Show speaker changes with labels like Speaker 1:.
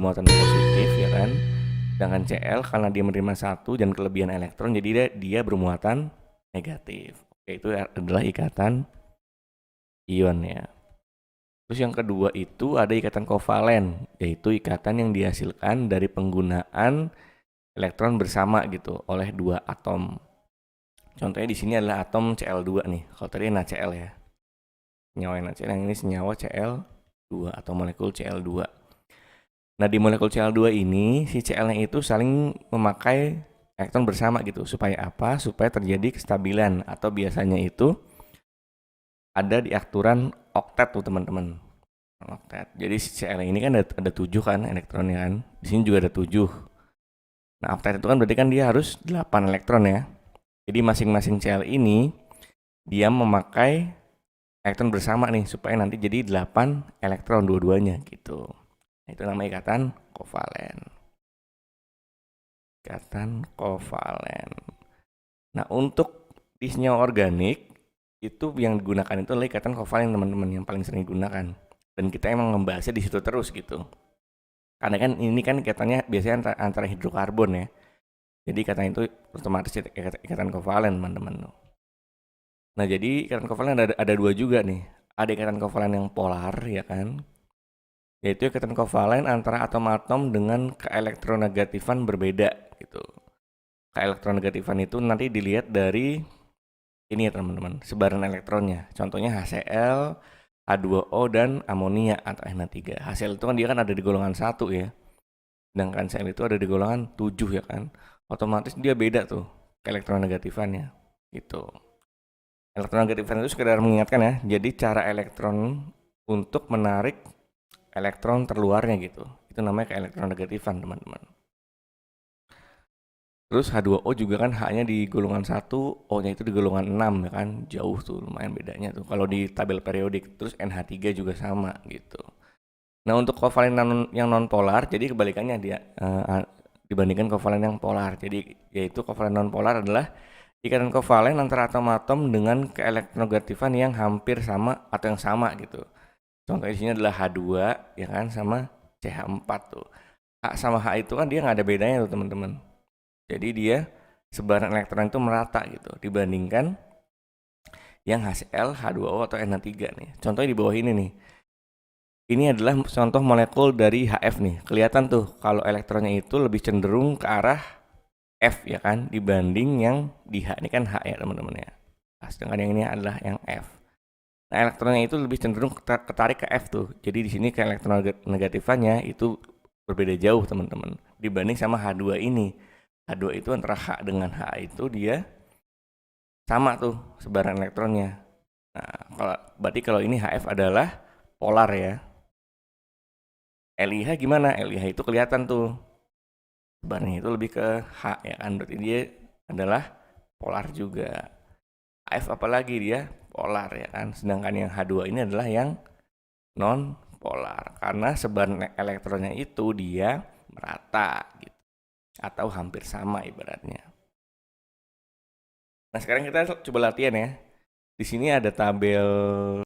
Speaker 1: bermuatan positif ya kan. Sedangkan Cl karena dia menerima satu dan kelebihan elektron, jadi dia bermuatan negatif. Oke, itu adalah ikatan ion ya. Terus yang kedua itu ada ikatan kovalen, yaitu ikatan yang dihasilkan dari penggunaan elektron bersama gitu oleh dua atom. Contohnya di sini adalah atom Cl2 nih. Kalau tadi NaCl ya. Senyawa NaCl, yang ini senyawa Cl2 atau molekul Cl2. Nah, di molekul Cl2 ini si Cl-nya itu saling memakai elektron bersama gitu. Supaya apa? Supaya terjadi kestabilan, atau biasanya itu ada di aturan oktet tuh teman-teman. Oktet. Jadi si Cl ini kan ada 7 kan elektronnya kan. Di sini juga ada 7. Nah, oktet itu kan berarti kan dia harus 8 elektron ya. Jadi masing-masing Cl ini dia memakai elektron bersama nih supaya nanti jadi 8 elektron dua-duanya gitu. Nah, itu namanya ikatan kovalen. Ikatan kovalen. Nah, untuk di senyawa organik itu yang digunakan itu adalah ikatan kovalen teman-teman, yang paling sering digunakan. Dan kita emang membahasnya di situ terus gitu. Karena kan ini kan ikatannya biasanya antara hidrokarbon ya. Jadi ikatan itu otomatis ikatan kovalen teman-teman. Nah, jadi ikatan kovalen ada dua juga nih. Ada ikatan kovalen yang polar ya kan. Yaitu ikatan kovalen antara atom-atom dengan keelektronegatifan berbeda gitu. Keelektronegatifan itu nanti dilihat dari ini ya teman-teman, sebaran elektronnya. Contohnya HCl, H2O dan amonia atau NH3. HCl itu kan dia kan ada di golongan 1 ya. Sedangkan Cl itu ada di golongan 7 ya kan. Otomatis dia beda tuh keelektronegatifannya gitu. Elektronegatifan itu sekedar mengingatkan ya. Jadi cara elektron untuk menarik elektron terluarnya gitu. Itu namanya keelektronegatifan teman-teman. Terus H2O juga kan H-nya di golongan 1, O-nya itu di golongan 6 ya kan. Jauh tuh lumayan bedanya tuh kalau di tabel periodik. Terus NH3 juga sama gitu. Nah, untuk kovalen yang non polar jadi kebalikannya dia dibandingkan kovalen yang polar. Jadi yaitu kovalen non polar adalah ikatan kovalen antara atom-atom dengan keelektronegatifan yang hampir sama atau yang sama gitu. Contoh di sini adalah H2 ya kan sama CH4 tuh. H sama H itu kan dia nggak ada bedanya tuh teman-teman. Jadi dia sebaran elektron itu merata gitu dibandingkan yang HCl, H2O atau NH3 nih. Contohnya di bawah ini nih. Ini adalah contoh molekul dari HF nih. Kelihatan tuh kalau elektronnya itu lebih cenderung ke arah F ya kan dibanding yang di H. Ini kan H ya teman-teman ya. Nah, sedangkan yang ini adalah yang F. Nah, elektronnya itu lebih cenderung ketarik ke F tuh. Jadi di sini ke elektron negatifannya itu berbeda jauh teman-teman dibanding sama H2 ini. H2 itu antara H dengan H itu dia sama tuh sebaran elektronnya. Nah, berarti kalau ini HF adalah polar ya. LIH gimana? LIH itu kelihatan tuh sebarannya itu lebih ke H ya kan. Berarti dia adalah polar juga. HF apalagi dia polar ya kan. Sedangkan yang H2 ini adalah yang non polar karena sebaran elektronnya itu dia merata gitu atau hampir sama ibaratnya. Nah, sekarang kita coba latihan ya. Di sini ada tabel